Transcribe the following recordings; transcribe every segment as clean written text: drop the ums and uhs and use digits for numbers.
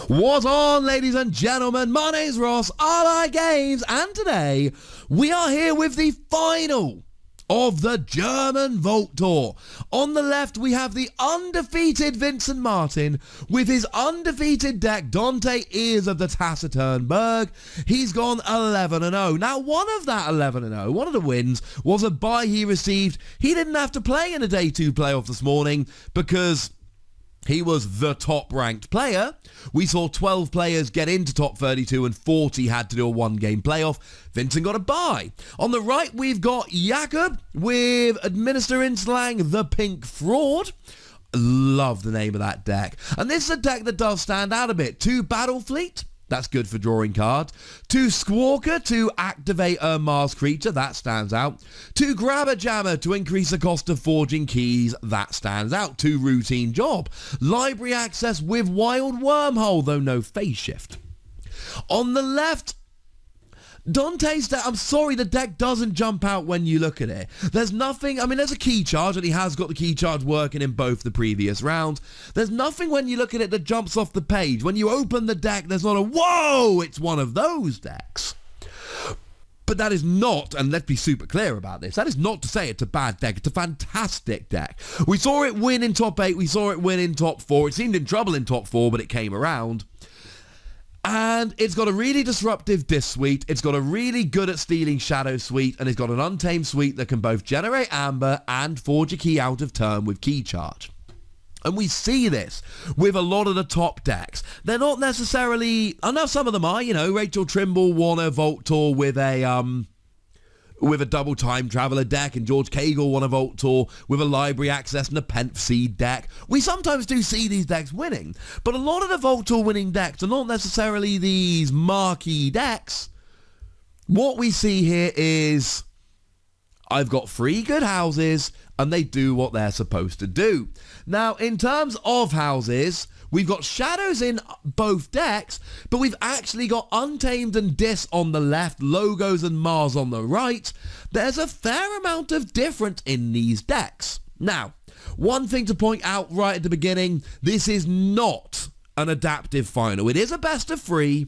What's on, ladies and gentlemen? My name's Ross, RI Games, and today we are here with the final of the German Vault Tour. On the left, we have the undefeated Vincent Martin with his undefeated deck, Dante Ears of the Taciturn Berg. He's gone 11-0. Now, one of that 11-0, one of the wins, was a bye he received. He didn't have to play in a Day 2 playoff this morning because he was the top-ranked player. We saw 12 players get into top 32 and 40 had to do a one-game playoff. Vincent got a bye. On the right, we've got Jakob with Administer in Slang, the Pink Fraud. Love the name of that deck. And this is a deck that does stand out a bit. 2 Battle Fleet. That's good for drawing cards. 2 Squawker to activate a Mars creature. That stands out. 2 Grabber Jammer to increase the cost of forging keys. That stands out. 2 Routine Job. Library access with Wild Wormhole, though no phase shift. On the left, Dante's deck, I'm sorry, the deck doesn't jump out when you look at it. There's nothing, I mean, there's a key charge, and he has got the key charge working in both the previous rounds. There's nothing when you look at it that jumps off the page. When you open the deck, there's not a, whoa, it's one of those decks. But that is not, and let's be super clear about this, that is not to say it's a bad deck. It's a fantastic deck. We saw it win in top 8, we saw it win in top 4. It seemed in trouble in top 4, but it came around. And it's got a really disruptive Disc Suite, it's got a really good at stealing Shadow Suite, and it's got an Untamed Suite that can both generate Amber and forge a key out of turn with Key Charge. And we see this with a lot of the top decks. They're not necessarily, I know some of them are, you know, Rachel Trimble won a Vault Tour with a double time traveler deck, and George Cagle won a Vault Tour with a library access and a Penth Seed deck. We sometimes do see these decks winning, but a lot of the Vault Tour winning decks are not necessarily these marquee decks. What we see here is I've got 3 good houses and they do what they're supposed to do. Now, in terms of houses, we've got shadows in both decks, but we've actually got Untamed and Dis on the left, Logos and Mars on the right. There's a fair amount of difference in these decks. Now, one thing to point out right at the beginning, this is not an adaptive final. It is a best of 3,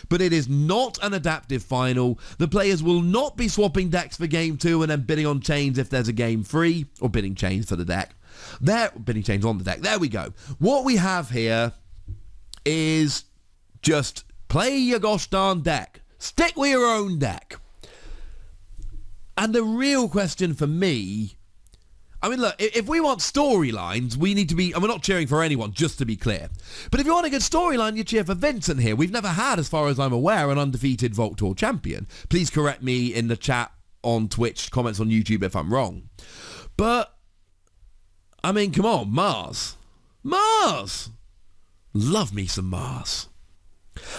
but it is not an adaptive final. The players will not be swapping decks for game 2 and then bidding on chains if there's a game 3, or bidding chains for the deck. Bidding chains on the deck. There we go. What we have here is just play your gosh darn deck. Stick with your own deck. And the real question for me, I mean, look, if we want storylines, we need to be, and we're not cheering for anyone, just to be clear. But if you want a good storyline, you cheer for Vincent here. We've never had, as far as I'm aware, an undefeated Vault Tour champion. Please correct me in the chat on Twitch, comments on YouTube if I'm wrong. But I mean, come on, Mars. Mars! Love me some Mars.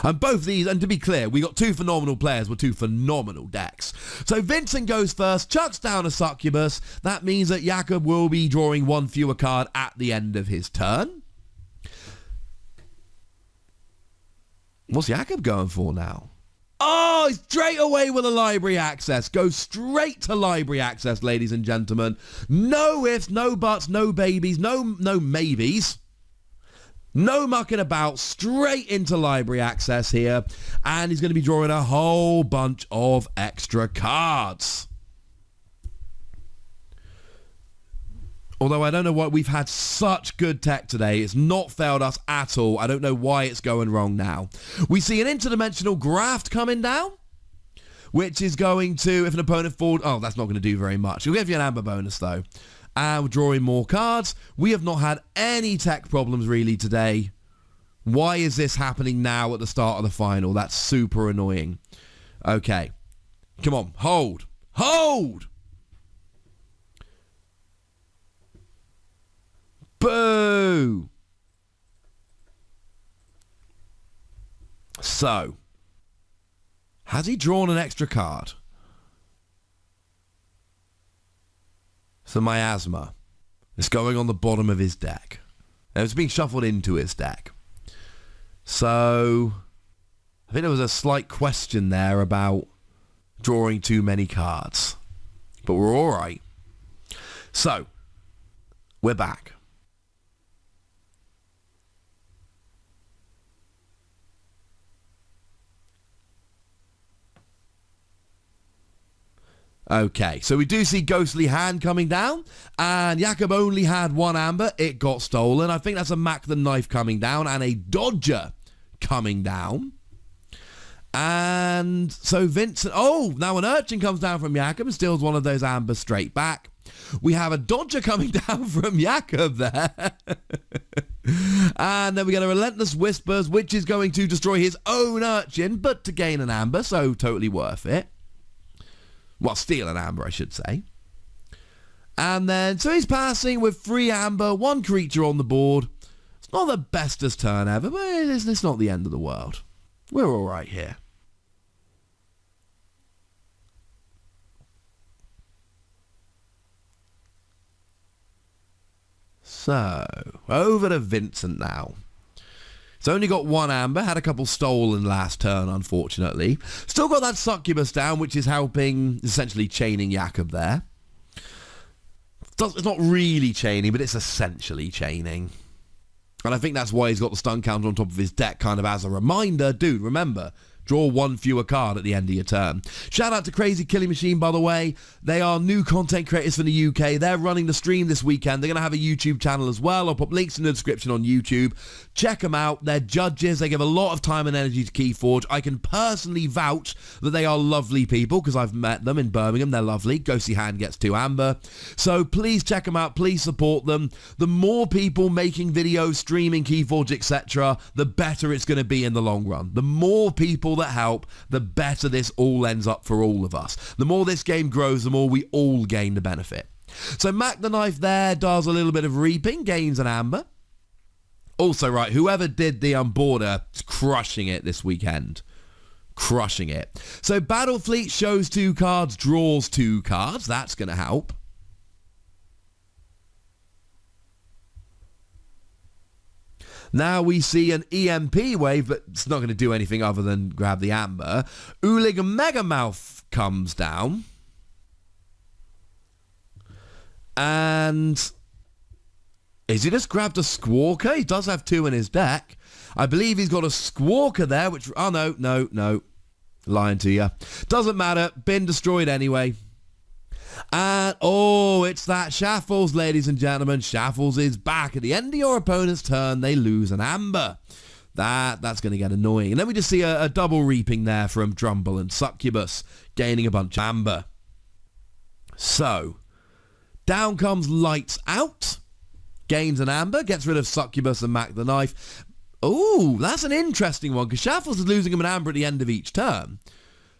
And both these, and to be clear, we got 2 phenomenal players with 2 phenomenal decks. So Vincent goes first, chucks down a Succubus. That means that Jakob will be drawing 1 fewer card at the end of his turn. What's Jakob going for now? Oh, straight away with a library access. Go straight to library access, ladies and gentlemen. No ifs, no buts, no babies, no maybes. No mucking about, straight into library access here. And he's going to be drawing a whole bunch of extra cards. Although I don't know why we've had such good tech today. It's not failed us at all. I don't know why it's going wrong now. We see an interdimensional graft coming down, which is going to, if an opponent falls, oh, that's not going to do very much. We'll give you an amber bonus though. And we're drawing more cards. We have not had any tech problems really today. Why is this happening now at the start of the final? That's super annoying. Okay. Come on. Hold. Hold! Boo! So, has he drawn an extra card? So Miasma is going on the bottom of his deck. And it's being shuffled into his deck. So, I think there was a slight question there about drawing too many cards. But we're alright. So, we're back. Okay, so we do see Ghostly Hand coming down, and Jakob only had one amber. It got stolen. I think that's a Mac the Knife coming down and a Dodger coming down. And so Vincent... Oh, now an Urchin comes down from Jakob and steals one of those ambers straight back. We have a Dodger coming down from Jakob there. And then we get a Relentless Whispers, which is going to destroy his own Urchin, but to gain an amber, so totally worth it. Well, steal an amber, I should say. And then, so he's passing with 3 amber, 1 creature on the board. It's not the bestest turn ever, but it's not the end of the world. We're all right here. So, over to Vincent now. He's only got 1 amber, had a couple stolen last turn, unfortunately. Still got that Succubus down, which is helping, essentially chaining Jakob there. It's not really chaining, but it's essentially chaining. And I think that's why he's got the stun counter on top of his deck, kind of as a reminder. Dude, remember, draw 1 fewer card at the end of your turn. Shout out to Crazy Killing Machine, by the way. They are new content creators from the UK. They're running the stream this weekend. They're going to have a YouTube channel as well. I'll put links in the description on YouTube. Check them out. They're judges. They give a lot of time and energy to Keyforge. I can personally vouch that they are lovely people because I've met them in Birmingham. They're lovely. Ghostly Hand gets 2 amber. So please check them out. Please support them. The more people making videos, streaming Keyforge, etc., the better it's going to be in the long run. The more people that help, the better this all ends up for all of us. The more this game grows, the more we all gain the benefit. So Mac the Knife there does a little bit of reaping, gains an amber. Also, right, whoever did the unboarder is crushing it this weekend. Crushing it. So Battlefleet shows 2 cards, draws 2 cards. That's going to help. Now we see an EMP wave, but it's not going to do anything other than grab the amber. Ulig Megamouth comes down. And is he just grabbed a Squawker? He does have 2 in his deck. I believe he's got a Squawker there, which... Oh, no. Lying to you. Doesn't matter. Been destroyed anyway. And, oh, it's that Shaffles, ladies and gentlemen. Shaffles is back. At the end of your opponent's turn, they lose an amber. That's going to get annoying. And then we just see a double reaping there from Drumble and Succubus, gaining a bunch of amber. So, down comes Lights Out. Gains an amber, gets rid of Succubus and Mac the Knife. Oh, that's an interesting one, because Shaffles is losing him an amber at the end of each turn.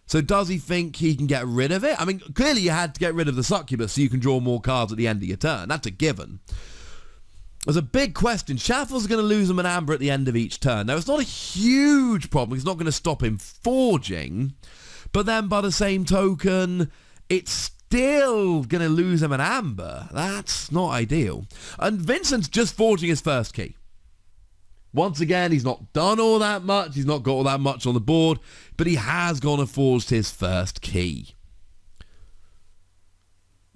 So does he think he can get rid of it? I mean, clearly you had to get rid of the Succubus so you can draw more cards at the end of your turn. That's a given. There's a big question. Shaffles is going to lose him an amber at the end of each turn. Now, it's not a huge problem. It's not going to stop him forging. But then, by the same token, it's still going to lose him an amber. That's not ideal. And Vincent's just forging his first key. Once again, he's not done all that much. He's not got all that much on the board. But he has gone and forged his first key.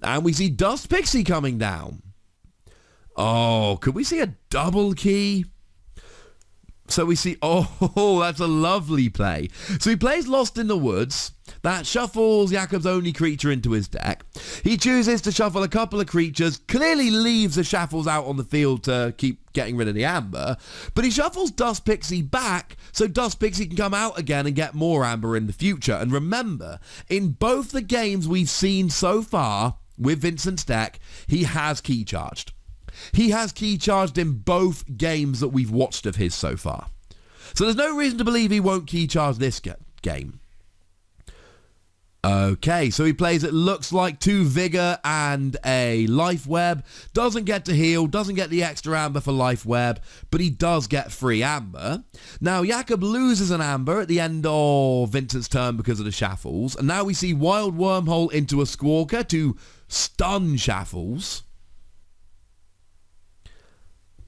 And we see Dust Pixie coming down. Oh, could we see a double key? So we see, oh, that's a lovely play. So he plays Lost in the Woods. That shuffles Jakob's only creature into his deck. He chooses to shuffle a couple of creatures, clearly leaves the Shaffles out on the field to keep getting rid of the amber, but he shuffles Dust Pixie back so Dust Pixie can come out again and get more amber in the future. And remember, in both the games we've seen so far with Vincent's deck, he has key charged. He has key charged in both games that we've watched of his so far. So there's no reason to believe he won't key charge this game. Okay, so he plays, it looks like 2 Vigor and a Life Web. Doesn't get to heal, doesn't get the extra amber for Life Web, but he does get free amber. Now, Jakob loses an amber at the end of Vincent's turn because of the Shaffles. And now we see Wild Wormhole into a Squawker to stun Shaffles.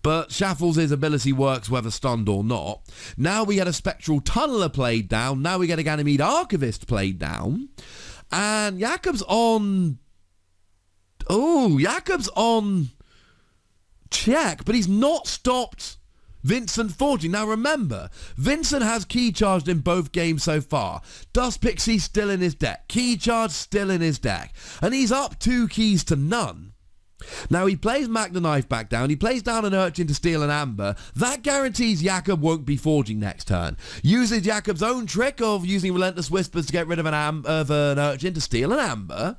But Shaffles' ability works whether stunned or not. Now we get a Spectral Tunneler played down. Now we get a Ganymede Archivist played down. And Jakob's on... Oh, Jakob's on check, but he's not stopped Vincent forging. Now remember, Vincent has key charged in both games so far. Dust Pixie still in his deck. Key charge still in his deck. And he's up 2 keys to none. Now he plays Mac the Knife back down. He plays down an Urchin to steal an Amber. That guarantees Jakob won't be forging next turn. Uses Jakob's own trick of using Relentless Whispers to get rid of an Urchin to steal an Amber.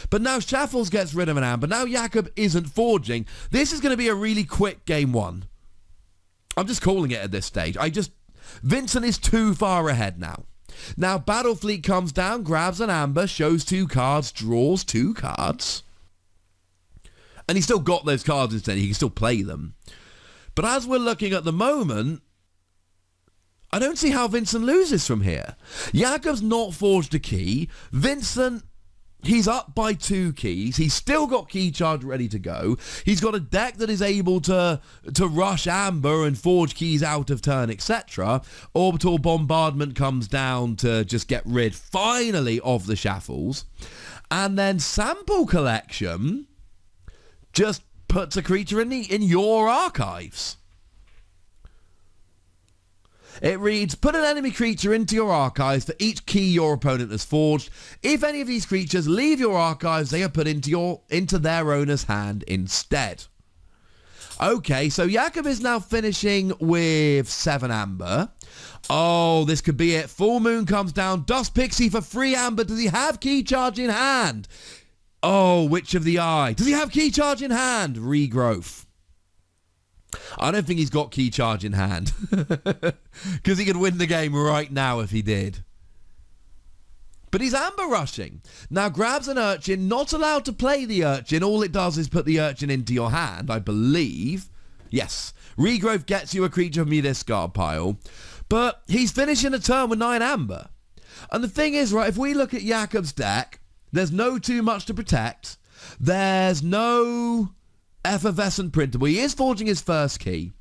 But now Shaffles gets rid of an Amber. Now Jakob isn't forging. This is going to be a really quick game 1. I'm just calling it at this stage. Vincent is too far ahead now. Now Battlefleet comes down, grabs an Amber, shows 2 cards, draws 2 cards. And he's still got those cards instead. He can still play them. But as we're looking at the moment, I don't see how Vincent loses from here. Jakob's not forged a key. Vincent, he's up by 2 keys. He's still got key charge ready to go. He's got a deck that is able to rush Amber and forge keys out of turn, etc. Orbital Bombardment comes down to just get rid, finally, of the Shaffles. And then Sample Collection just puts a creature in your archives. It reads, put an enemy creature into your archives for each key your opponent has forged. If any of these creatures leave your archives, they are put into their owner's hand instead. Okay, so Jakob is now finishing with 7 Amber. Oh, this could be it. Full Moon comes down. Dust Pixie for 3 Amber. Does he have key charge in hand? Oh, Witch of the Eye. Does he have key charge in hand? Regrowth. I don't think he's got key charge in hand. Because he could win the game right now if he did. But he's Amber rushing. Now grabs an Urchin. Not allowed to play the Urchin. All it does is put the Urchin into your hand, I believe. Yes. Regrowth gets you a creature from your discard pile. But he's finishing a turn with 9 Amber. And the thing is, right, if we look at Jakob's deck, there's no Too Much to Protect. There's no Effervescent Printable. He is forging his first key.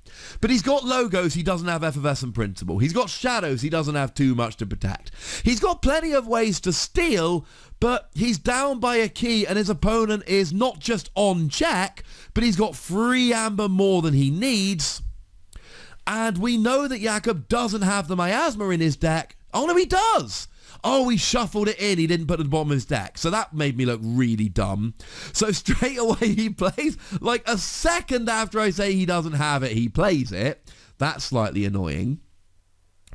But he's got Logos, he doesn't have Effervescent Printable. He's got Shadows, he doesn't have Too Much to Protect. He's got plenty of ways to steal, but he's down by a key and his opponent is not just on check, but he's got 3 Amber more than he needs. And we know that Jakob doesn't have the Miasma in his deck. Oh no, he does! Oh, he shuffled it in. He didn't put it at the bottom of his deck. So that made me look really dumb. So straight away he plays, like a second after I say he doesn't have it, he plays it. That's slightly annoying.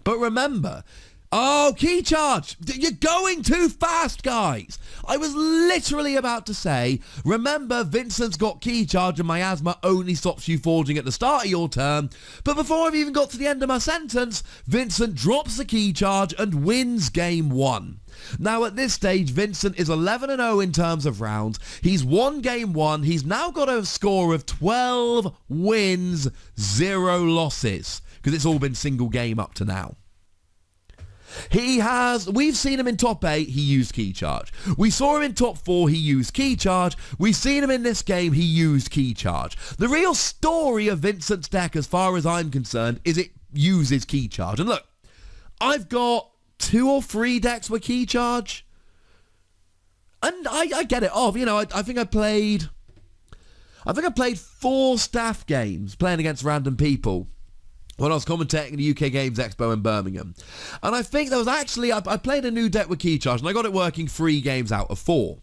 But remember, oh, key charge. You're going too fast, guys. I was literally about to say, remember, Vincent's got key charge and Miasma only stops you forging at the start of your turn. But before I've even got to the end of my sentence, Vincent drops the key charge and wins game 1. Now at this stage, Vincent is 11-0 in terms of rounds. He's won game 1. He's now got a score of 12 wins, 0 losses. Because it's all been single game up to now. We've seen him in top 8, he used key charge. We saw him in top 4, he used key charge. We've seen him in this game, he used key charge. The real story of Vincent's deck, as far as I'm concerned, is it uses key charge. And look, I've got 2 or 3 decks with key charge. And I get it off. You know, I think I played 4 staff games playing against random people when I was commentating the UK Games Expo in Birmingham. And I think there was actually, I played a new deck with key charge and I got it working 3 games out of 4.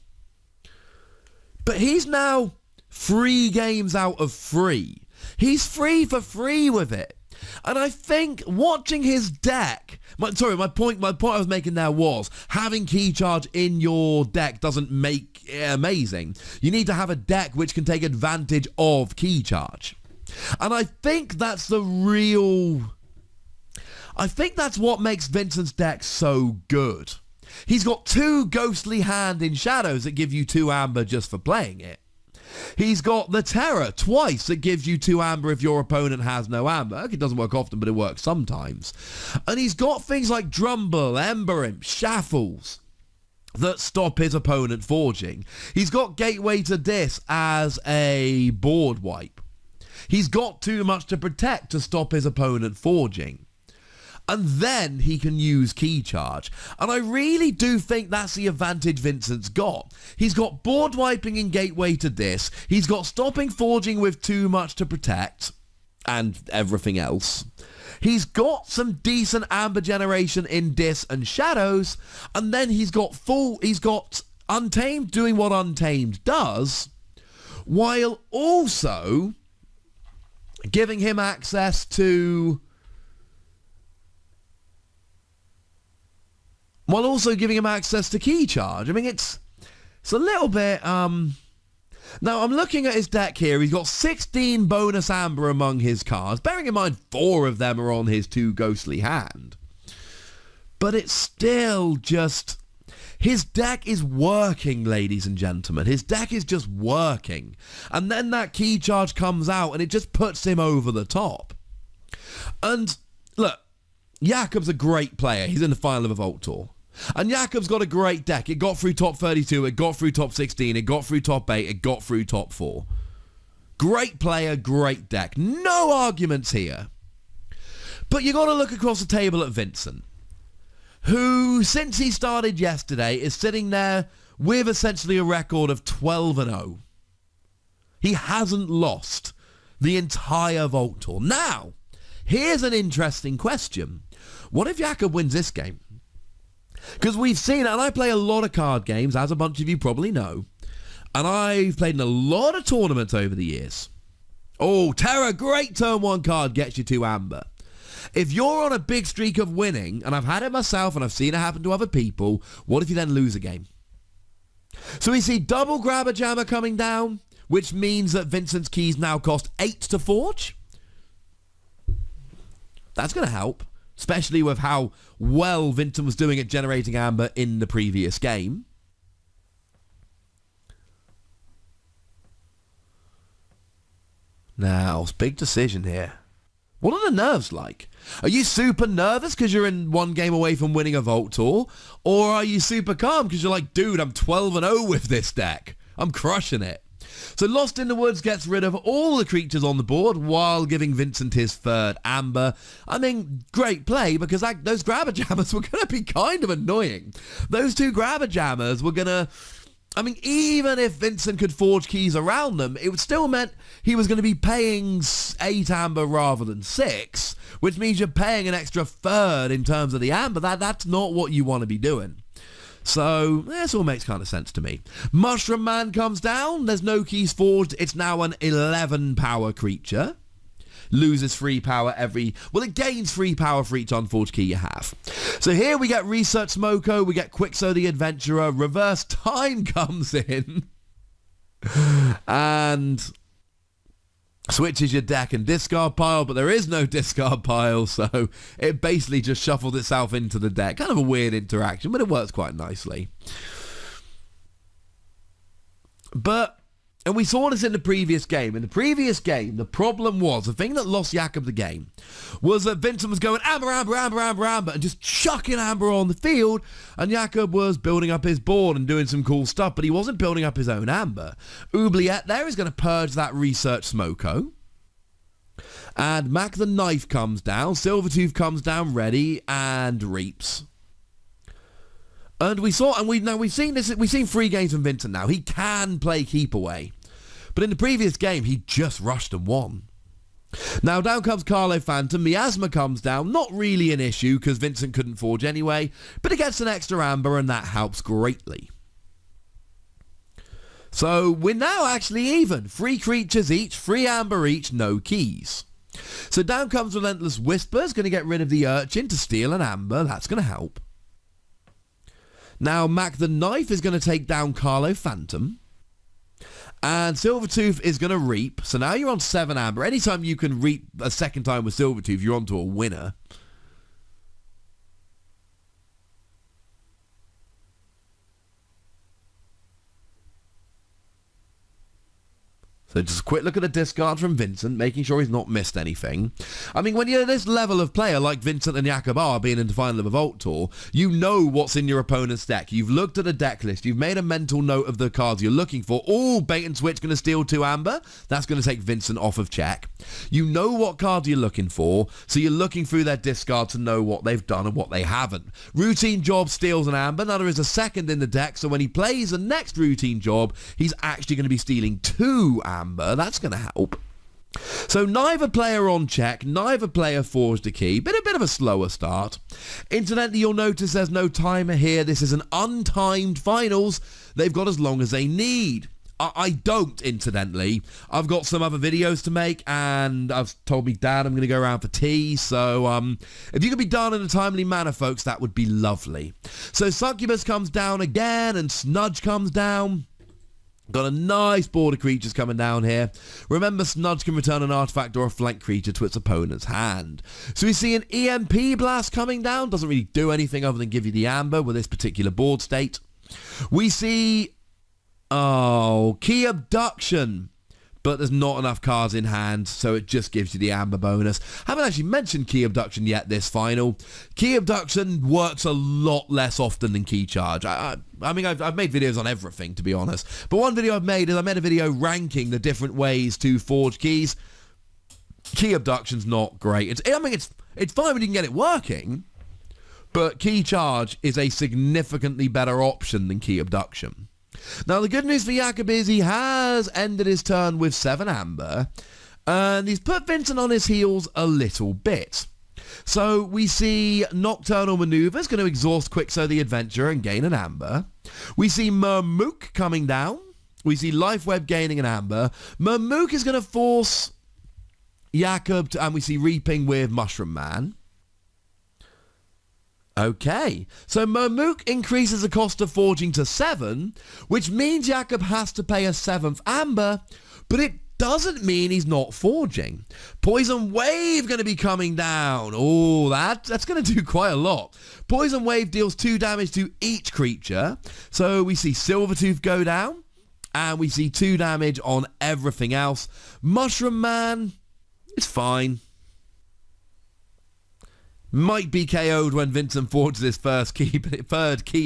But he's now 3 games out of 3. He's 3 for 3 with it. And I think watching his deck, my point I was making there was having key charge in your deck doesn't make it amazing. You need to have a deck which can take advantage of key charge. And I think that's what makes Vincent's deck so good. He's got 2 ghostly hand in shadows that give you 2 amber just for playing it. He's got the Terror twice that gives you 2 amber if your opponent has no amber. It doesn't work often, but it works sometimes. And he's got things like Drumble, Ember Imp, Shaffles that stop his opponent forging. He's got Gateway to Dis as a board wipe. He's got Too Much to Protect to stop his opponent forging. And then he can use key charge. And I really do think that's the advantage Vincent's got. He's got board wiping and Gateway to Dis. He's got stopping forging with Too Much to Protect and everything else. He's got some decent amber generation in Dis and Shadows, and then he's got Untamed doing what Untamed does, while also giving him access to key charge. I mean, it's a little bit now I'm looking at his deck here. He's got 16 bonus amber among his cards, bearing in mind 4 of them are on his 2 ghostly hand. But it's still just, his deck is working, ladies and gentlemen. His deck is just working. And then that key charge comes out and it just puts him over the top. And look, Jakob's a great player. He's in the final of a Vault Tour. And Jakob's got a great deck. It got through top 32, it got through top 16, it got through top 8, it got through top 4. Great player, great deck. No arguments here. But you got to look across the table at Vincent, who, since he started yesterday, is sitting there with essentially a record of 12-0. He hasn't lost the entire Vault Tour. Now, here's an interesting question. What if Jakob wins this game? Because we've seen, and I play a lot of card games, as a bunch of you probably know, and I've played in a lot of tournaments over the years. Oh, Terra, great turn 1 card, gets you 2 amber. If you're on a big streak of winning, and I've had it myself and I've seen it happen to other people, what if you then lose a game? So we see double Grabber Jammer coming down, which means that Vincent's keys now cost 8 to forge. That's going to help, especially with how well Vincent was doing at generating amber in the previous game. Now, it's a big decision here. What are the nerves like? Are you super nervous because you're in 1 game away from winning a Vault Tour? Or are you super calm because you're like, dude, I'm 12-0 with this deck. I'm crushing it. So Lost in the Woods gets rid of all the creatures on the board while giving Vincent his 3rd amber. I mean, great play, because those Grabber Jammers were going to be kind of annoying. Those 2 Grabber Jammers were going to... I mean, even if Vincent could forge keys around them, it would still meant he was going to be paying 8 amber rather than 6, which means you're paying an extra 1/3 in terms of the amber. That's not what you want to be doing. So, this all makes kind of sense to me. Mushroom Man comes down. There's no keys forged. It's now an 11 power creature. Loses 3 power every... Well, it gains 3 power for each unforged key you have. So here we get Research Smoko. We get Quixo the Adventurer. Reverse Time comes in. And switches your deck and discard pile, but there is no discard pile, so it basically just shuffled itself into the deck. Kind of a weird interaction, but it works quite nicely. And we saw this in the previous game. In the previous game, the problem was, the thing that lost Jakob the game, was that Vincent was going amber, amber, amber, amber, amber, and just chucking amber on the field, and Jakob was building up his board and doing some cool stuff, but he wasn't building up his own amber. Oubliette there is going to purge that Research Smoko. And Mac the Knife comes down, Silvertooth comes down ready, and reaps. And we've seen 3 games from Vincent now. He can play keep away. But in the previous game, he just rushed and won. Now down comes Carlo Phantom. Miasma comes down. Not really an issue because Vincent couldn't forge anyway. But it gets an extra amber and that helps greatly. So we're now actually even. 3 creatures each, 3 amber each, no keys. So down comes Relentless Whisper. Going to get rid of the Urchin to steal an amber. That's going to help. Now, Mac the Knife is going to take down Carlo Phantom. And Silvertooth is going to reap. So now you're on 7 amber. Anytime you can reap a second time with Silvertooth, you're on to a winner. So just a quick look at the discard from Vincent, making sure he's not missed anything. I mean, when you're this level of player like Vincent and Jakob are, being in the final of a Vault Tour, you know what's in your opponent's deck. You've looked at a deck list. You've made a mental note of the cards you're looking for. Oh, bait and switch going to steal 2 amber. That's going to take Vincent off of check. You know what cards you're looking for, so you're looking through their discard to know what they've done and what they haven't. Routine Job steals an amber. Now there is a second in the deck, so when he plays the next Routine Job, he's actually going to be stealing 2 amber. That's going to help. So neither player on check, neither player forged a key, but a bit of a slower start. Incidentally, you'll notice there's no timer here. This is an untimed finals. They've got as long as they need. I don't, incidentally. I've got some other videos to make, and I've told me dad I'm going to go around for tea, so if you could be done in a timely manner, folks, that would be lovely. So Succubus comes down again, and Snudge comes down. Got a nice board of creatures coming down here. Remember, Snudge can return an artifact or a flank creature to its opponent's hand. So we see an EMP Blast coming down. Doesn't really do anything other than give you the amber with this particular board state. We see, Key Abduction. But there's not enough cards in hand, so it just gives you the amber bonus. Haven't actually mentioned Key Abduction yet this final. Key Abduction works a lot less often than Key Charge. I mean, I've made videos on everything, to be honest. But one video I've made is I made a video ranking the different ways to forge keys. Key Abduction's not great. It's fine when you can get it working, but Key Charge is a significantly better option than Key Abduction. Now, the good news for Jakob is he has ended his turn with 7 amber, and he's put Vincent on his heels a little bit. So we see Nocturnal Maneuvers going to exhaust Quixo the Adventurer and gain an amber. We see Murmook coming down. We see Lifeweb gaining an amber. Murmook is going to force Jakob to, and we see Reaping with Mushroom Man. Okay, so Murmook increases the cost of forging to 7, which means Jakob has to pay a 7th amber, but it doesn't mean he's not forging. Poison Wave going to be coming down. Oh, that's going to do quite a lot. Poison Wave deals 2 damage to each creature. So we see Silvertooth go down, and we see 2 damage on everything else. Mushroom Man, it's fine. Might be KO'd when Vincent forges his third key,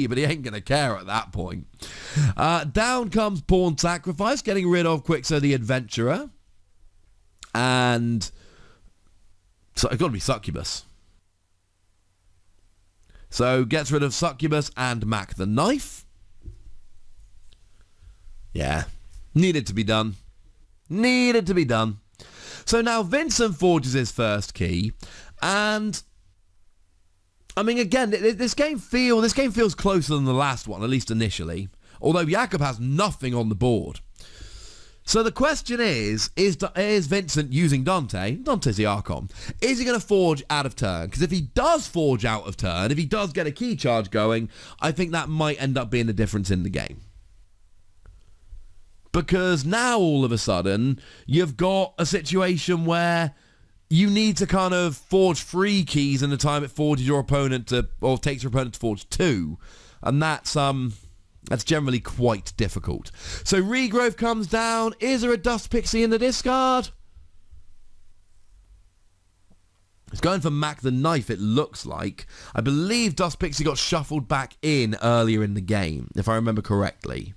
but he ain't going to care at that point. Down comes Pawn Sacrifice, getting rid of Quixo the Adventurer. And so it's got to be Succubus. So gets rid of Succubus and Mac the Knife. Yeah, needed to be done. Needed to be done. So now Vincent forges his first key, and I mean, again, this game feels closer than the last one, at least initially. Although Jakob has nothing on the board. So the question is Vincent using Dante? Dante's the Archon. Is he going to forge out of turn? Because if he does forge out of turn, if he does get a key charge going, I think that might end up being the difference in the game. Because now all of a sudden, you've got a situation where you need to kind of forge 3 keys in the time it forges your opponent to, or takes your opponent to forge 2. And that's generally quite difficult. So Regrowth comes down. Is there a Dust Pixie in the discard? It's going for Mac the Knife, it looks like. I believe Dust Pixie got shuffled back in earlier in the game, if I remember correctly.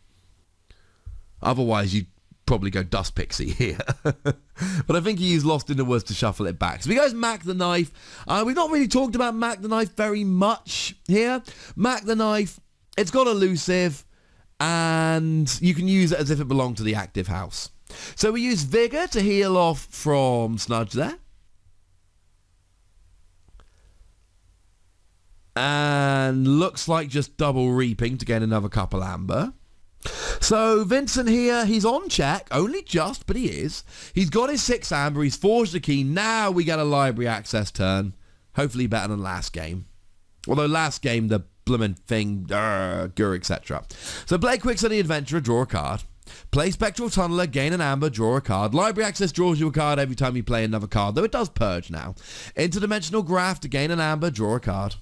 Otherwise, you'd probably go Dust Pixie here. But I think he used Lost in the Woods to shuffle it back. So he goes Mac the Knife. We've not really talked about Mac the Knife very much here. Mac the Knife, it's got elusive, and you can use it as if it belonged to the active house. So we use Vigor to heal off from Snudge there. And looks like just double Reaping to gain another couple amber. So Vincent here, he's on check, only just, but he is. He's got his 6 amber, he's forged a key. Now we get a library access turn. Hopefully better than last game. Although last game, the bloomin' thing, Gur, etc. So play Quixo the Adventurer, draw a card. Play Spectral Tunneler, gain an amber, draw a card. Library access draws you a card every time you play another card, though it does purge now. Interdimensional Graph to gain an amber, draw a card.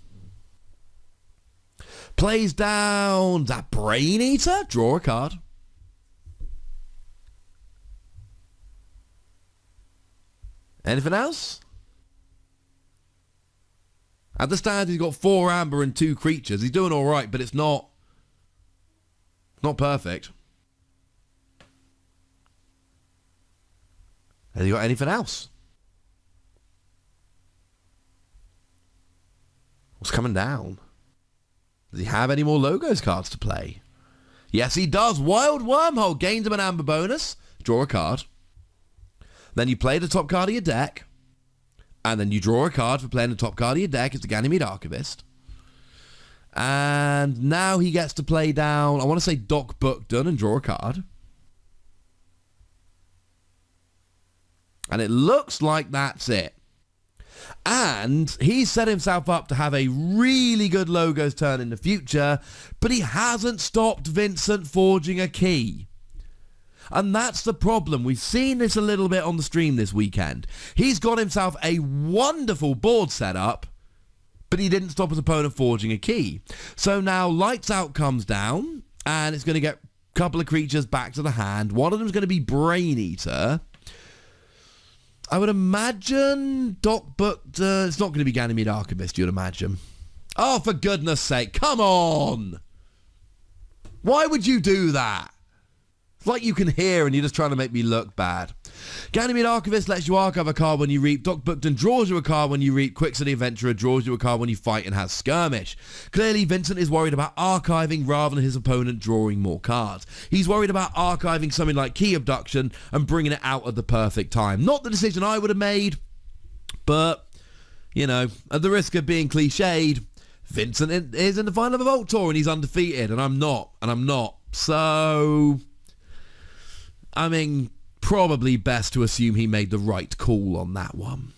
Plays down that Brain Eater, draw a card. Anything else? At the stand, he's got 4 amber and 2 creatures. He's doing all right, but it's not perfect. Has he got anything else? What's coming down? Does he have any more Logos cards to play? Yes, he does. Wild Wormhole gains him an amber bonus. Draw a card. Then you play the top card of your deck. And then you draw a card for playing the top card of your deck. It's the Ganymede Archivist. And now he gets to play down, I want to say Doc Buckton and draw a card. And it looks like that's it. And he's set himself up to have a really good Logos turn in the future, but he hasn't stopped Vincent forging a key. And that's the problem. We've seen this a little bit on the stream this weekend. He's got himself a wonderful board set up, but he didn't stop his opponent forging a key. So now Lights Out comes down, and it's going to get a couple of creatures back to the hand. One of them is going to be Brain Eater. I would imagine Doc Buckton. It's not going to be Ganymede Archivist, you'd imagine. Oh, for goodness sake, come on! Why would you do that? It's like you can hear and you're just trying to make me look bad. Ganymede Archivist lets you archive a card when you reap. Doc Buckton draws you a card when you reap. Quixote Adventurer draws you a card when you fight and has Skirmish. Clearly, Vincent is worried about archiving rather than his opponent drawing more cards. He's worried about archiving something like Key Abduction and bringing it out at the perfect time. Not the decision I would have made, but, you know, at the risk of being cliched, Vincent is in the final of a Vault Tour and he's undefeated, and I'm not. So, I mean, probably best to assume he made the right call on that one.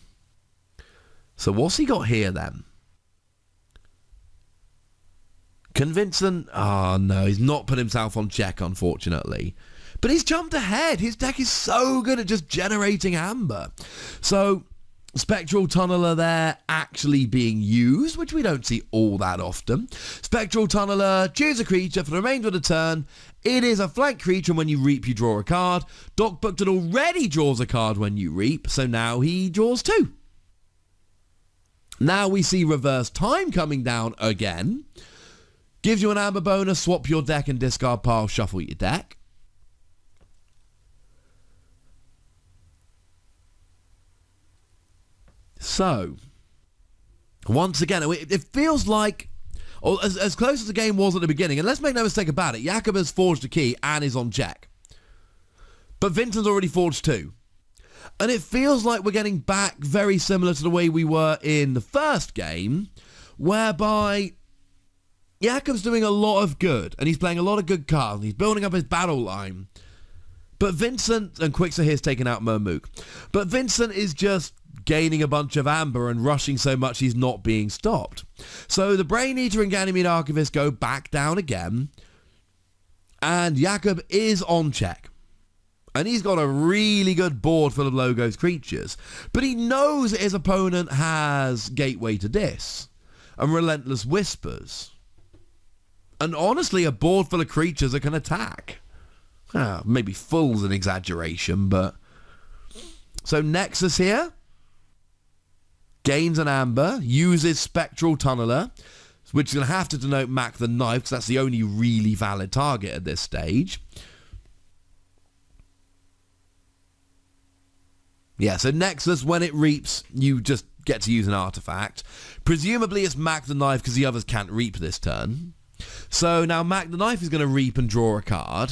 So what's he got here then? Can Vincent... Oh no, he's not put himself on check, unfortunately. But he's jumped ahead. His deck is so good at just generating amber. So Spectral Tunneler there actually being used, which we don't see all that often. Spectral Tunneler, choose a creature for the remainder of the turn. It is a flank creature, and when you reap, you draw a card. Doc Buckton already draws a card when you reap, so now he draws 2. Now we see Reverse Time coming down again. Gives you an amber bonus, swap your deck and discard pile, shuffle your deck. So, once again, it feels like, or as close as the game was at the beginning, and let's make no mistake about it, Jakob has forged a key and is on check. But Vincent's already forged 2. And it feels like we're getting back very similar to the way we were in the first game, whereby Jakob's doing a lot of good, and he's playing a lot of good cards, and he's building up his battle line. But Vincent, and Quixote here's taken out Mermook, but Vincent is just gaining a bunch of amber and rushing so much he's not being stopped. So the Brain Eater and Ganymede Archivist go back down again, and Jakob is on check. And he's got a really good board full of Logos creatures, but he knows that his opponent has Gateway to Dis and Relentless Whispers. And honestly, a board full of creatures that can attack. Maybe full's an exaggeration, but... So Nexus here gains an amber, uses Spectral Tunneler, which is going to have to denote Mac the Knife, because that's the only really valid target at this stage. Yeah, so Nexus, when it reaps, you just get to use an artifact. Presumably it's Mac the Knife, because the others can't reap this turn. So now Mac the Knife is going to reap and draw a card.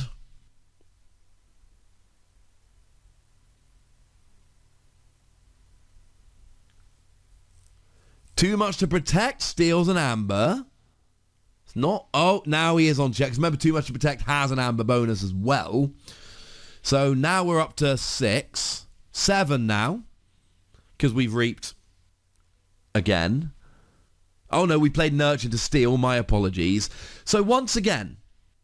Too much to protect, steals an amber. It's not... Oh, now he is on check. Remember, too much to protect has an amber bonus as well. So now we're up to 6. 7 now. Because we've reaped again. Oh no, we played Nurture to steal. My apologies. So once again,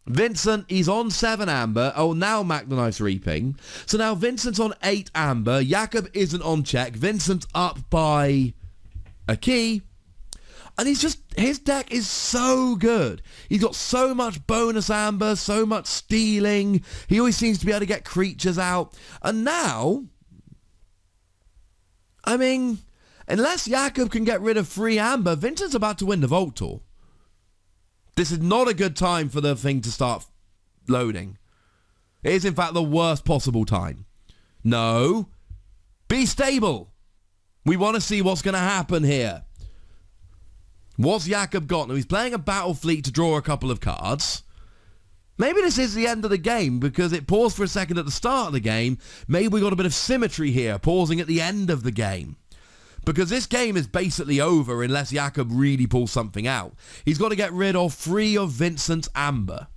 Vincent, he's on 7 amber. Oh, now Mac the Knife's reaping. So now Vincent's on 8 amber. Jakob isn't on check. Vincent's up by a key. And his deck is so good. He's got so much bonus amber, so much stealing. He always seems to be able to get creatures out. And now, I mean, unless Jakob can get rid of 3 amber, Vincent's about to win the Vault Tour. This is not a good time for the thing to start loading. It is, in fact, the worst possible time. No. Be stable. We want to see what's going to happen here. What's Jakob got? Now, he's playing a Battle Fleet to draw a couple of cards. Maybe this is the end of the game because it paused for a second at the start of the game. Maybe we got a bit of symmetry here, pausing at the end of the game. Because this game is basically over unless Jakob really pulls something out. He's got to get rid of Free of Vincent's Amber.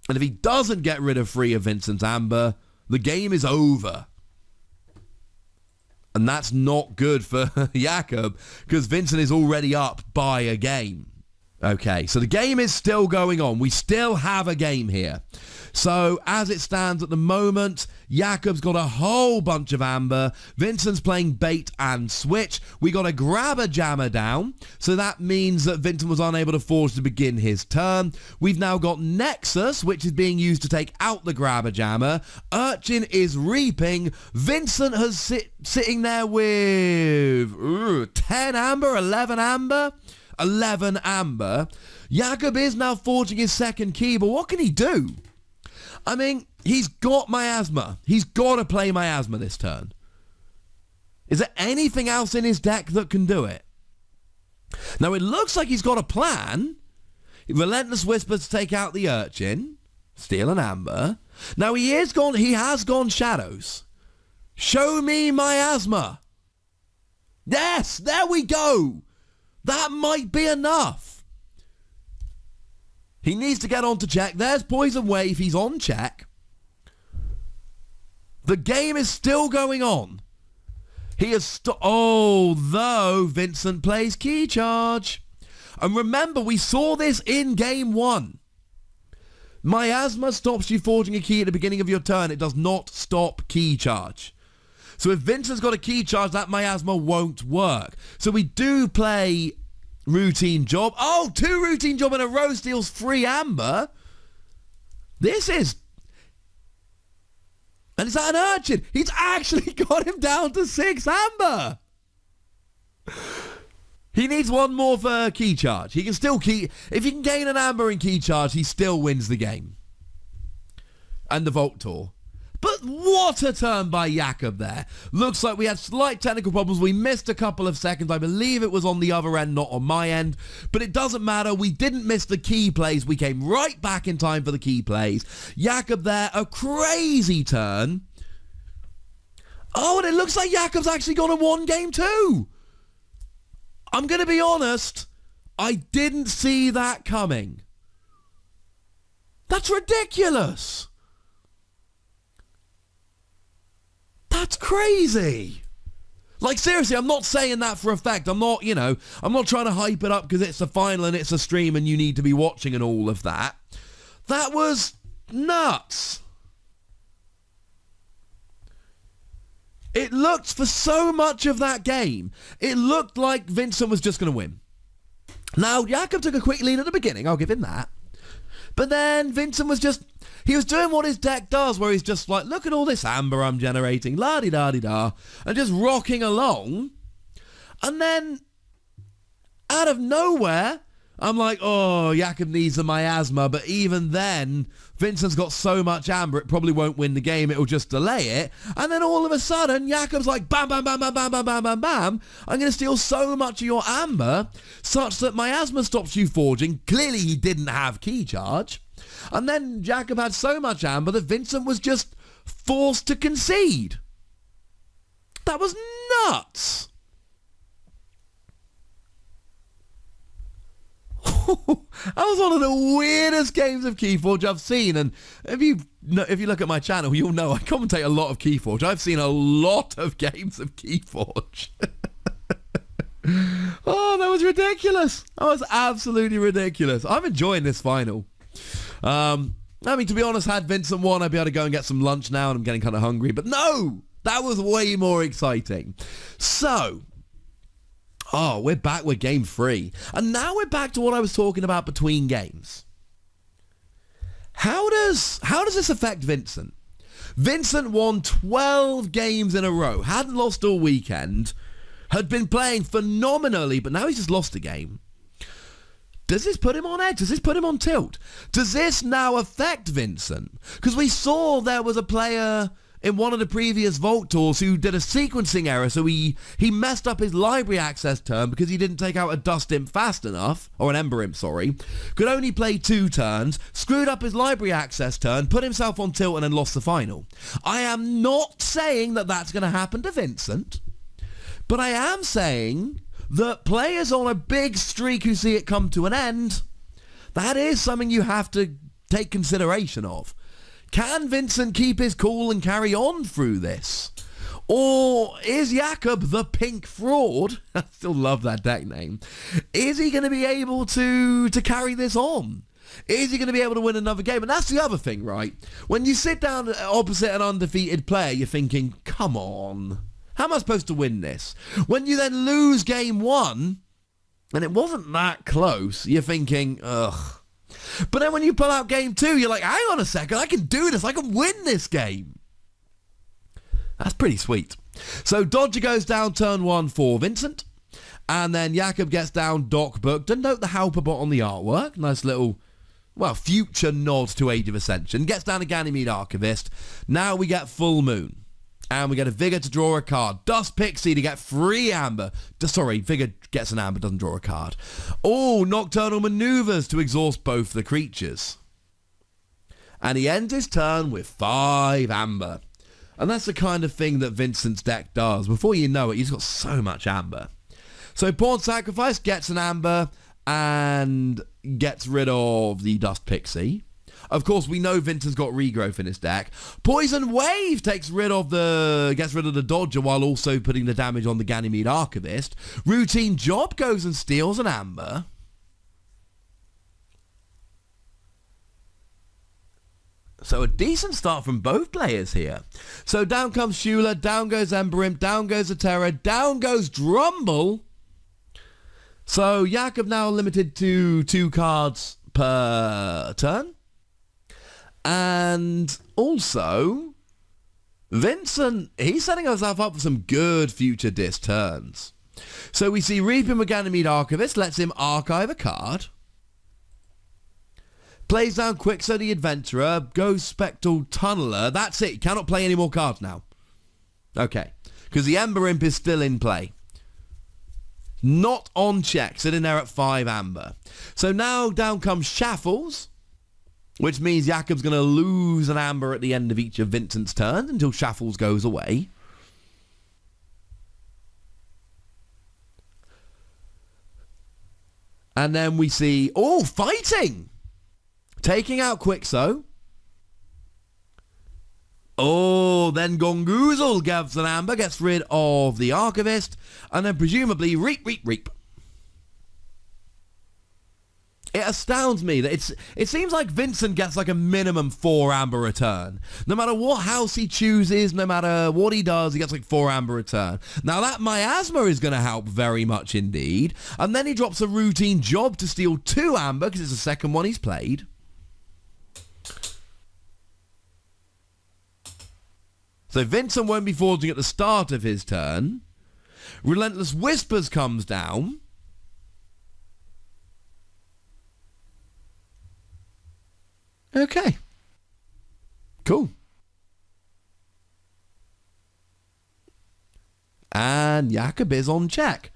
And if he doesn't get rid of Free of Vincent's Amber, the game is over. And that's not good for Jakob because Vincent is already up by a game. Okay, so the game is still going on. We still have a game here. So as it stands at the moment, Jakob's got a whole bunch of amber. Vincent's playing bait and switch. We got a grabber jammer down. So that means that Vincent was unable to forge to begin his turn. We've now got Nexus, which is being used to take out the grabber jammer. Urchin is reaping. Vincent has sitting there with 10 amber, 11 amber. 11 amber. Jakob is now forging his second key, but what can he do? I mean, he's got miasma. He's got to play miasma this turn. Is there anything else in his deck that can do it? Now, it looks like he's got a plan. Relentless Whisper to take out the Urchin. Steal an amber. Now, he has gone Shadows. Show me miasma. Yes, there we go. That might be enough. He needs to get on to check. There's Poison Wave. He's on check. The game is still going on. He is although Vincent plays Key Charge. And remember, we saw this in game 1. Miasma stops you forging a key at the beginning of your turn. It does not stop Key Charge. So if Vincent's got a Key Charge, that miasma won't work. So we do play Routine Job. Oh, 2 Routine Job in a row steals 3 amber. This is... And is that an Urchin? He's actually got him down to 6 amber. He needs 1 more for Key Charge. He can still keep... If he can gain an amber in Key Charge, he still wins the game. And the Vault Tour. But what a turn by Jakob there. Looks like we had slight technical problems. We missed a couple of seconds. I believe it was on the other end, not on my end. But it doesn't matter. We didn't miss the key plays. We came right back in time for the key plays. Jakob there, a crazy turn. Oh, and it looks like Jakob's actually gone and won game 2. I'm going to be honest. I didn't see that coming. That's ridiculous. That's crazy. Like, seriously, I'm not saying that for a fact. I'm not trying to hype it up because it's a final and it's a stream and you need to be watching and all of that. That was nuts. It looked, for so much of that game, it looked like Vincent was just going to win. Now, Jakob took a quick lead at the beginning, I'll give him that. But then Vincent was just... He was doing what his deck does, where he's just like, look at all this amber I'm generating, la-di-da-di-da, and just rocking along. And then, out of nowhere, I'm like, oh, Jakob needs a miasma, but even then, Vincent's got so much amber, it probably won't win the game, it'll just delay it. And then all of a sudden, Jakob's like, bam, bam, bam, bam, bam, bam, bam, bam, bam, I'm going to steal so much of your amber, such that miasma stops you forging. Clearly, he didn't have Key Charge. And then Jakob had so much amber that Vincent was just forced to concede. That was nuts. That was one of the weirdest games of Keyforge I've seen. And if you look at my channel, you'll know I commentate a lot of Keyforge. I've seen a lot of games of Keyforge. Oh, that was ridiculous. That was absolutely ridiculous. I'm enjoying this final. I mean, to be honest, had Vincent won, I'd be able to go and get some lunch now, and I'm getting kind of hungry. But no, that was way more exciting. So, we're back with game 3. And now we're back to what I was talking about between games. How does this affect Vincent? Vincent won 12 games in a row, hadn't lost all weekend, had been playing phenomenally, but now he's just lost a game. Does this put him on edge? Does this put him on tilt? Does this now affect Vincent? Because we saw there was a player in one of the previous Vault Tours who did a sequencing error, so he messed up his library access turn because he didn't take out a Dust Imp fast enough, or an Ember Imp, sorry, could only play 2 turns, screwed up his library access turn, put himself on tilt and then lost the final. I am not saying that that's going to happen to Vincent, but I am saying that players on a big streak who see it come to an end, that is something you have to take consideration of. Can Vincent keep his cool and carry on through this? Or is Jakob the pink fraud? I still love that deck name. Is he going to be able to carry this on? Is he going to be able to win another game? And that's the other thing, right? When you sit down opposite an undefeated player, you're thinking, come on, how am I supposed to win this? When you then lose game 1, and it wasn't that close, you're thinking, ugh. But then when you pull out game 2, you're like, hang on a second, I can do this. I can win this game. That's pretty sweet. So Dodger goes down turn 1 for Vincent. And then Jakob gets down Doc Booked. And note the Halperbot on the artwork. Nice little, well, future nod to Age of Ascension. Gets down a Ganymede Archivist. Now we get Full Moon. And we get a Vigor to draw a card. Dust Pixie to get 3 Amber. Sorry, Vigor gets an Amber, doesn't draw a card. Oh, Nocturnal Maneuvers to exhaust both the creatures. And he ends his turn with 5 Amber. And that's the kind of thing that Vincent's deck does. Before you know it, he's got so much Amber. So Pawn Sacrifice gets an Amber and gets rid of the Dust Pixie. Of course, we know Vincent's got regrowth in his deck. Poison Wave gets rid of the Dodger while also putting the damage on the Ganymede Archivist. Routine Job goes and steals an Amber. So a decent start from both players here. So down comes Shula, down goes Ember Imp, down goes Atera, down goes Drumble. So Jakob now limited to 2 cards per turn. And also, Vincent, he's setting himself up for some good future disc turns. So we see Reaping with Ganymede Archivist lets him archive a card. Plays down Quixo the Adventurer, goes Spectral Tunneler. That's it, he cannot play any more cards now. Okay, because the Ember Imp is still in play. Not on check, sitting there at 5 Amber. So now down comes Shaffles, which means Jakob's going to lose an Amber at the end of each of Vincent's turns until Shaffles goes away. And then we see, oh, fighting! Taking out Quixo. Oh, then Gongoozle gives an Amber, gets rid of the Archivist, and then presumably Reap. It astounds me that it seems like Vincent gets like a minimum 4 Amber a turn. No matter what house he chooses, no matter what he does, he gets like 4 Amber a turn. Now that Miasma is going to help very much indeed. And then he drops a Routine Job to steal 2 Amber because it's the second one he's played. So Vincent won't be forging at the start of his turn. Relentless Whispers comes down. Okay. Cool. And Jakob is on check.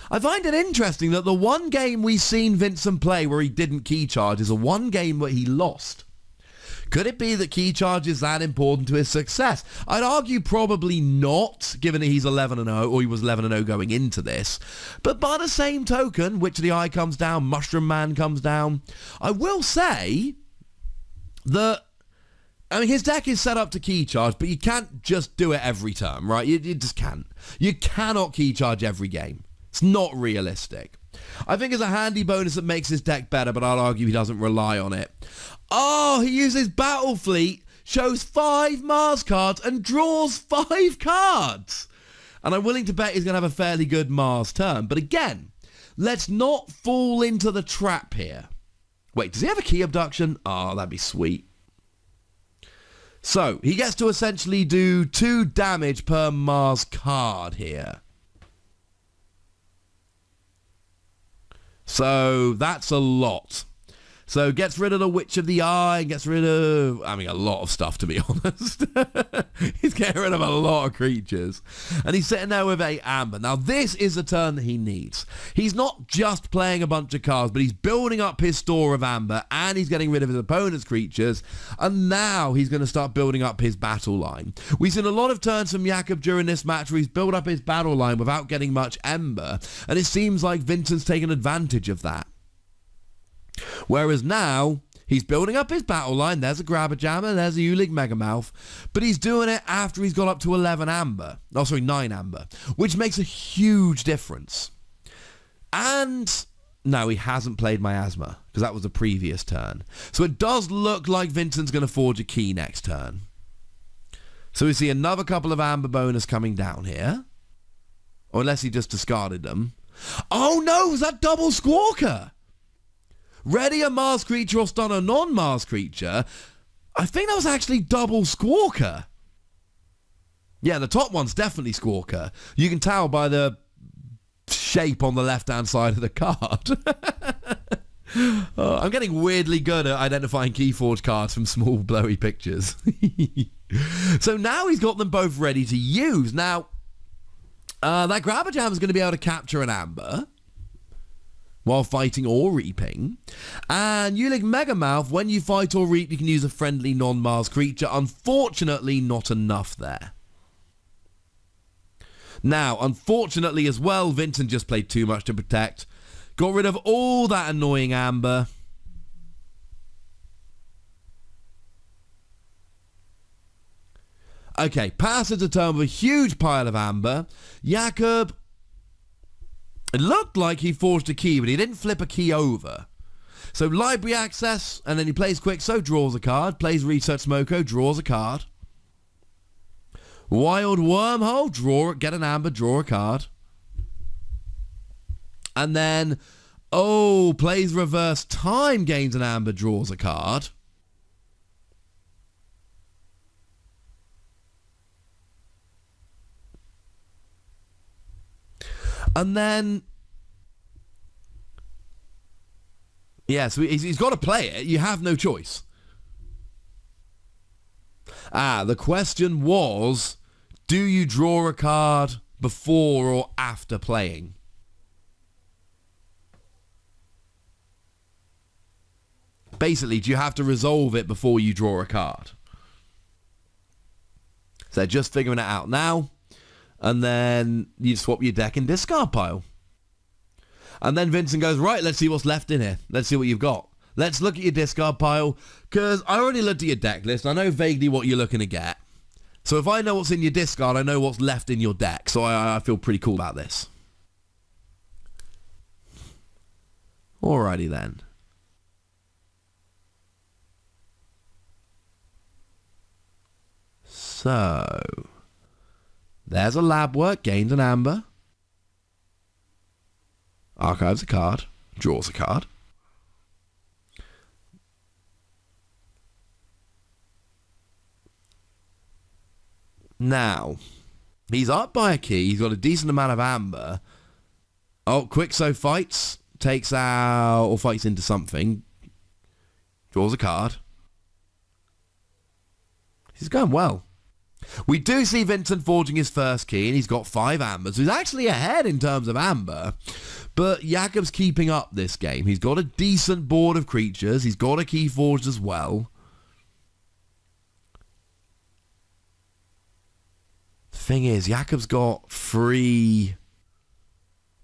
I find it interesting that the one game we've seen Vincent play where he didn't key charge is a one game where he lost. Could it be that key charge is that important to his success? I'd argue probably not, given that he's 11-0, or he was 11-0 going into this. But by the same token, Witch of the Eye comes down, Mushroom Man comes down. I will say that, I mean, his deck is set up to key charge, but you can't just do it every turn, right? You just can't. You cannot key charge every game. It's not realistic. I think it's a handy bonus that makes his deck better, but I'll argue he doesn't rely on it. Oh, he uses Battle Fleet, shows 5 Mars cards, and draws 5 cards. And I'm willing to bet he's going to have a fairly good Mars turn. But again, let's not fall into the trap here. Wait, does he have a key abduction? Oh, that'd be sweet. So, he gets to essentially do 2 damage per Mars card here. So, that's a lot. So gets rid of the Witch of the Eye, gets rid of, I mean, a lot of stuff, to be honest. He's getting rid of a lot of creatures. And he's sitting there with a Amber. Now, this is the turn that he needs. He's not just playing a bunch of cards, but he's building up his store of Amber, and he's getting rid of his opponent's creatures. And now he's going to start building up his battle line. We've seen a lot of turns from Jakob during this match where he's built up his battle line without getting much Ember. And it seems like Vincent's taken advantage of that. Whereas now, he's building up his battle line. There's a Grabber Jammer, there's a Ulig Megamouth, but he's doing it after he's got up to 11 Amber. Oh, sorry, 9 Amber, which makes a huge difference. And no, he hasn't played Miasma, because that was the previous turn. So it does look like Vincent's going to forge a key next turn. So we see another couple of Amber bonus coming down here. Or unless he just discarded them. Oh no, was that double Squawker? Ready a Mars creature or stun a non-Mars creature. I think that was actually double Squawker. Yeah, the top one's definitely Squawker. You can tell by the shape on the left-hand side of the card. I'm getting weirdly good at identifying Keyforge cards from small blowy pictures. So now he's got them both ready to use. Now, that Grabber Jam is going to be able to capture an Amber while fighting or reaping. And Ulig Megamouth, when you fight or reap, you can use a friendly non-Mars creature. Unfortunately, not enough there. Now, unfortunately as well, Vincent just played too much to protect. Got rid of all that annoying Amber. Okay, passes a turn with a huge pile of Amber. Jakob, it looked like he forged a key, but he didn't flip a key over. So library access, and then he plays quick, so draws a card. Plays Research Smoko, draws a card. Wild Wormhole, draw it, get an Amber, draw a card. And then, plays Reverse Time, gains an Amber, draws a card. And then, yeah, so he's got to play it. You have no choice. The question was, do you draw a card before or after playing? Basically, do you have to resolve it before you draw a card? So they're just figuring it out now. And then you swap your deck and discard pile. And then Vincent goes, right, let's see what's left in here. Let's see what you've got. Let's look at your discard pile. Because I already looked at your deck list. I know vaguely what you're looking to get. So if I know what's in your discard, I know what's left in your deck. So I feel pretty cool about this. Alrighty then. So, there's a lab work, gains an Amber. Archives a card, draws a card. Now, he's up by a key, he's got a decent amount of Amber. Oh, Quixo fights, takes out, or fights into something. Draws a card. He's going well. We do see Vincent forging his first key, and he's got 5 Ambers. He's actually ahead in terms of Amber, but Jakob's keeping up this game. He's got a decent board of creatures. He's got a key forged as well. The thing is, Jakob's got 3...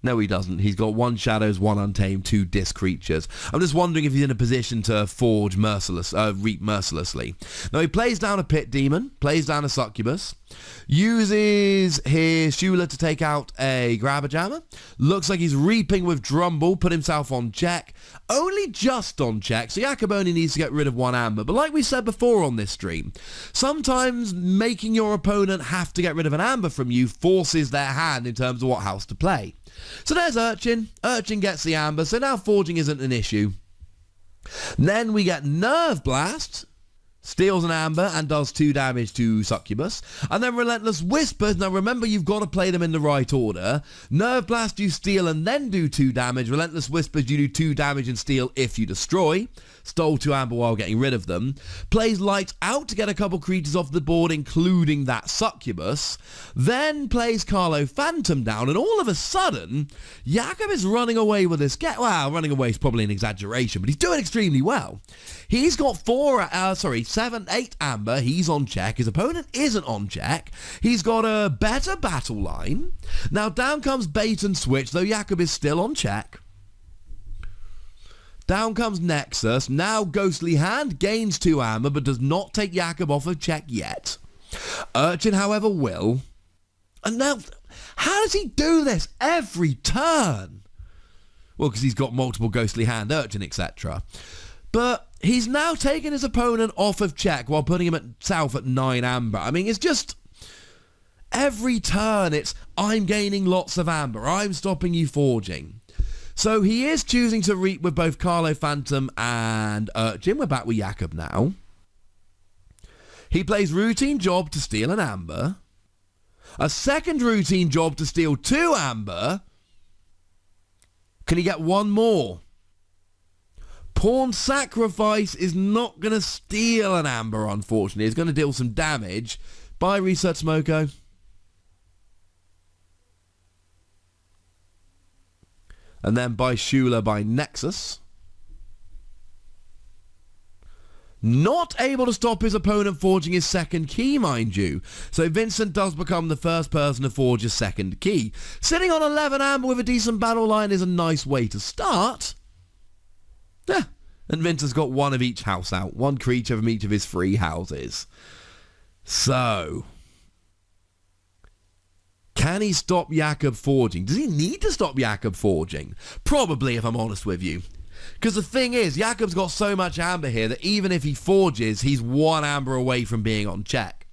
No, he doesn't. He's got 1 Shadows, 1 Untamed, 2 Disc creatures. I'm just wondering if he's in a position to forge reap mercilessly. Now, he plays down a Pit Demon, plays down a Succubus, uses his Shula to take out a Grabber Jammer. Looks like he's reaping with Drumble, put himself on check. Only just on check, so Jakob only needs to get rid of 1 Amber. But like we said before on this stream, sometimes making your opponent have to get rid of an Amber from you forces their hand in terms of what house to play. So there's Urchin. Urchin gets the Amber, so now forging isn't an issue. Then we get Nerve Blast. steals an amber and does 2 damage to Succubus. And then Relentless Whispers. Now remember, you've got to play them in the right order. Nerve Blast, you steal and then do 2 damage. Relentless Whispers, you do 2 damage and steal if you destroy. Stole 2 amber while getting rid of them. Plays Lights Out to get a couple creatures off the board, including that Succubus. Then plays Carlo Phantom down, and all of a sudden, Jakob is running away with this get. Well, running away is probably an exaggeration, but he's doing extremely well. He's got 7, 8 amber. He's on check. His opponent isn't on check. He's got a better battle line. Now down comes Bait and Switch, though Jakob is still on check. Down comes Nexus. Now Ghostly Hand gains 2 amber, but does not take Jakob off of check yet. Urchin, however, will. And now, how does he do this every turn? Well, because he's got multiple Ghostly Hand, Urchin, etc. But he's now taken his opponent off of check while putting him at south at 9 amber. I mean, it's just every turn it's, I'm gaining lots of amber, I'm stopping you forging. So he is choosing to reap with both Carlo Phantom and Urchin. We're back with Jakob now. He plays Routine Job to steal an amber. A second Routine Job to steal 2 amber. Can he get 1 more? Pawn Sacrifice is not going to steal an amber, unfortunately. It's going to deal some damage. Bye, Research Smoko. And then by Shula by Nexus. Not able to stop his opponent forging his second key, mind you. So Vincent does become the first person to forge his second key. Sitting on 11 amber with a decent battle line is a nice way to start. Yeah. And Vincent's got 1 of each house out. 1 creature from each of his 3 houses. So, can he stop Jakob forging? Does he need to stop Jakob forging? Probably, if I'm honest with you. Because the thing is, Jakob's got so much amber here that even if he forges, he's 1 amber away from being on check.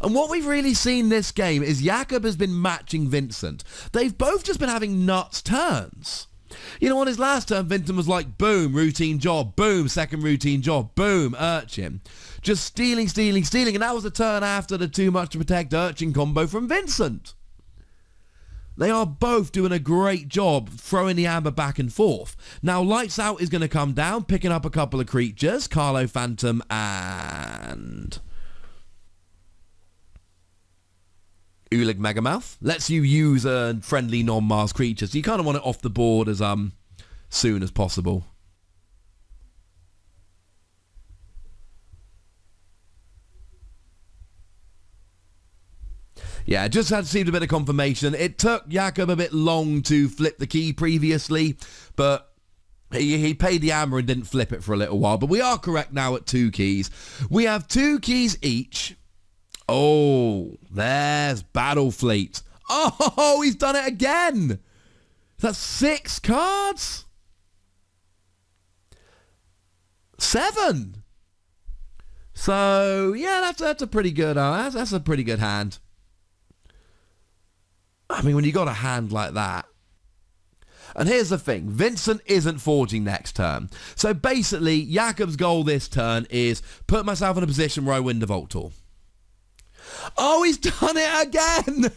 And what we've really seen this game is Jakob has been matching Vincent. They've both just been having nuts turns. You know, on his last turn, Vincent was like, boom, routine job, boom, second routine job, boom, Urchin. Just stealing, stealing, stealing. And that was the turn after the too much to protect Urchin combo from Vincent. They are both doing a great job throwing the amber back and forth. Now, Lights Out is going to come down, picking up a couple of creatures. Carlo Phantom and Ulig Megamouth. Lets you use a friendly non-Mars creature. So you kind of want it off the board as soon as possible. Yeah, it just had received a bit of confirmation. It took Jakob a bit long to flip the key previously, but he paid the amber and didn't flip it for a little while. But we are correct now at 2 keys. We have 2 keys each. Oh, there's Battle Fleet. Oh, he's done it again. That's 6 cards? 7. So, yeah, that's a pretty good, that's a pretty good hand. I mean, when you got a hand like that. And here's the thing. Vincent isn't forging next turn. So basically, Jakob's goal this turn is put myself in a position where I win the Vault Tour. Oh, he's done it again!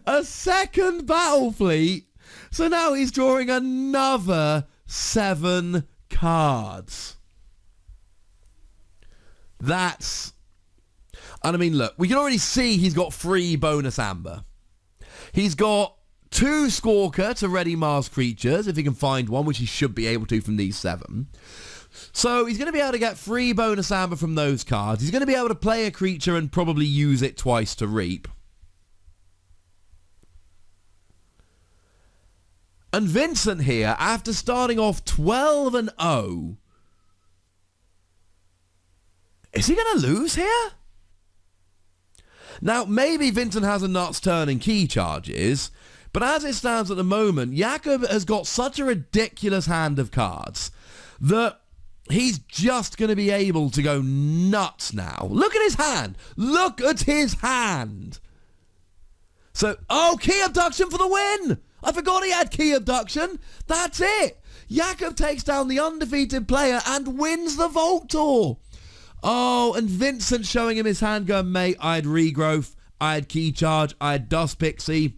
A second Battle Fleet. So now he's drawing another 7 cards. That's... And I mean, look, we can already see he's got 3 bonus amber. He's got 2 Squawker to ready Mars creatures, if he can find one, which he should be able to from these 7. So he's going to be able to get 3 bonus amber from those cards. He's going to be able to play a creature and probably use it twice to reap. And Vincent here, after starting off 12-0, is he going to lose here? Now, maybe Vincent has a nuts turn and key charges, but as it stands at the moment, Jakob has got such a ridiculous hand of cards that he's just going to be able to go nuts now. Look at his hand. Look at his hand. So, oh, key abduction for the win. I forgot he had key abduction. That's it. Jakob takes down the undefeated player and wins the Vault Tour. Oh, and Vincent showing him his handgun, mate. I had Regrowth, I had Key Charge, I had Dust Pixie.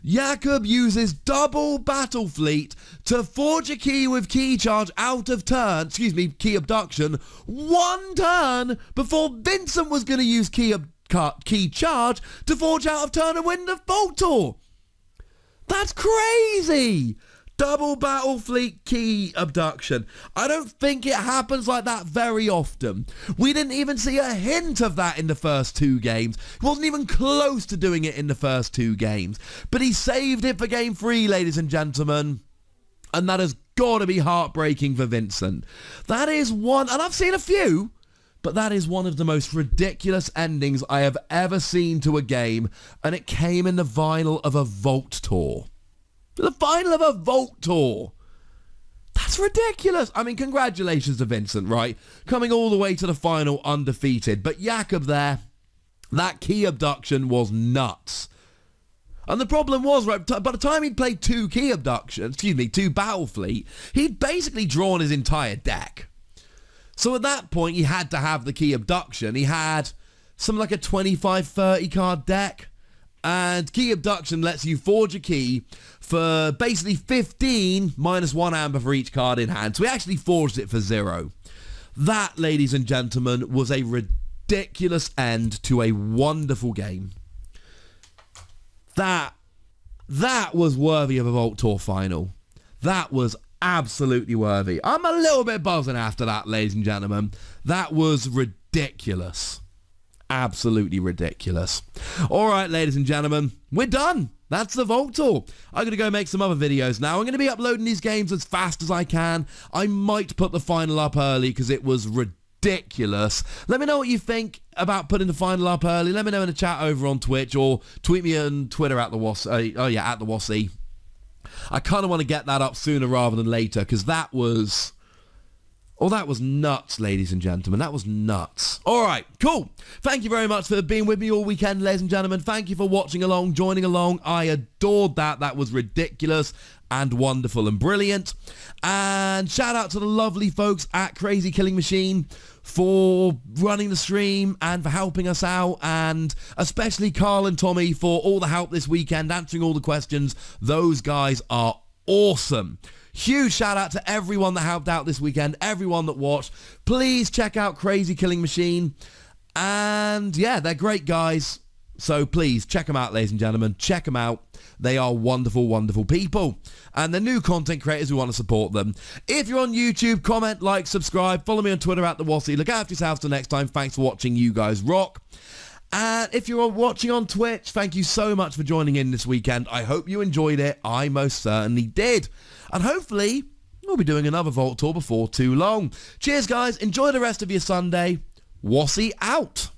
Jakob uses double Battle Fleet to forge a key with Key Charge out of turn, Key Abduction, one turn before Vincent was going to use Key Charge to forge out of turn and win the Vault Tour. That's crazy! Double Battle Fleet Key Abduction. I don't think it happens like that very often. We didn't even see a hint of that in the first 2 games. He wasn't even close to doing it in the first 2 games. But he saved it for game 3, ladies and gentlemen. And that has got to be heartbreaking for Vincent. That is one, and I've seen a few, but that is one of the most ridiculous endings I have ever seen to a game. And it came in the final of a Vault Tour. The final of a Vault Tour. That's ridiculous. I mean, congratulations to Vincent, right? Coming all the way to the final undefeated. But Jakob there, that Key Abduction was nuts. And the problem was, right, by the time he'd played 2 Key Abductions, 2 Battle Fleet, he'd basically drawn his entire deck. So at that point, he had to have the Key Abduction. He had something like a 25-30 card deck. And Key Abduction lets you forge a key for basically 15 minus 1 amber for each card in hand. So he actually forged it for 0. That, ladies and gentlemen, was a ridiculous end to a wonderful game. That was worthy of a Vault Tour final. That was absolutely worthy. I'm a little bit buzzing after that, ladies and gentlemen. That was ridiculous. Absolutely ridiculous. All right, ladies and gentlemen, we're done. That's the Vault Tour. I'm going to go make some other videos now. I'm going to be uploading these games as fast as I can. I might put the final up early because it was ridiculous. Let me know what you think about putting the final up early. Let me know in the chat over on Twitch or tweet me on Twitter at the Wossy. At the Wossy. I kind of want to get that up sooner rather than later because that was... Oh, that was nuts, ladies and gentlemen. That was nuts. All right, cool. Thank you very much for being with me all weekend, ladies and gentlemen. Thank you for watching along, joining along. I adored that. That was ridiculous and wonderful and brilliant. And shout out to the lovely folks at Crazy Killing Machine for running the stream and for helping us out, and especially Carl and Tommy for all the help this weekend, answering all the questions. Those guys are awesome. Huge shout out to everyone that helped out this weekend, everyone that watched. Please check out Crazy Killing Machine. And yeah, they're great guys. So please check them out, ladies and gentlemen. Check them out. They are wonderful, wonderful people. And the new content creators, we want to support them. If you're on YouTube, comment, like, subscribe. Follow me on Twitter at the Wossy. Look after yourselves till next time. Thanks for watching. You guys rock. And if you're watching on Twitch, thank you so much for joining in this weekend. I hope you enjoyed it. I most certainly did. And hopefully, we'll be doing another Vault Tour before too long. Cheers, guys. Enjoy the rest of your Sunday. Wossy out.